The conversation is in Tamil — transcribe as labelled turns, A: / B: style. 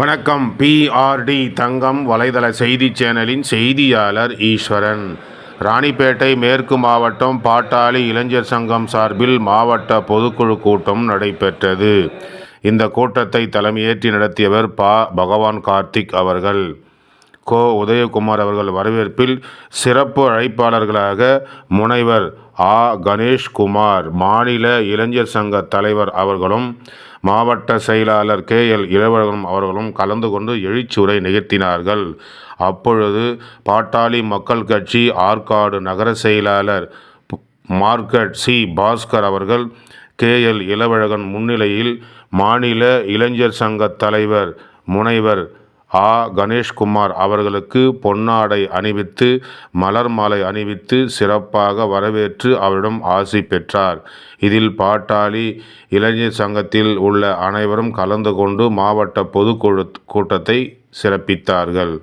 A: வணக்கம். பிஆர்டி தங்கம் வலைதள செய்தி சேனலின் செய்தியாளர் ஈஸ்வரன். ராணிப்பேட்டை மேற்கு மாவட்டம் பாட்டாளி இளைஞர் சங்கம் சார்பில் மாவட்ட பொதுக்குழு கூட்டம் நடைபெற்றது. இந்த கூட்டத்தை தலைமையேற்றி நடத்தியவர் பகவான் கார்த்திக் அவர்கள். உதயகுமார் அவர்கள் வரவேற்பில் சிறப்பு அழைப்பாளர்களாக முனைவர் கணேஷ்குமார், மாநில இளைஞர் சங்க தலைவர் அவர்களும் மாவட்ட செயலாளர் இளவழகன் அவர்களும் கலந்து கொண்டு எழுச்சியுரை நிகழ்த்தினார்கள். அப்பொழுது பாட்டாளி மக்கள் கட்சி ஆற்காடு நகர செயலாளர் மார்க்கெட் பாஸ்கர் அவர்கள் இளவழகன் முன்னிலையில் மாநில இளைஞர் சங்க தலைவர் முனைவர் கணேஷ்குமார் அவர்களுக்கு பொன்னாடை அணிவித்து மலர் மாலை அணிவித்து சிறப்பாக வரவேற்று அவரிடம் ஆசி பெற்றார். இதில் பாட்டாளி இளைஞர் சங்கத்தில் உள்ள அனைவரும் கலந்து கொண்டு மாவட்ட பொதுக்குழு கூட்டத்தை சிறப்பித்தார்கள்.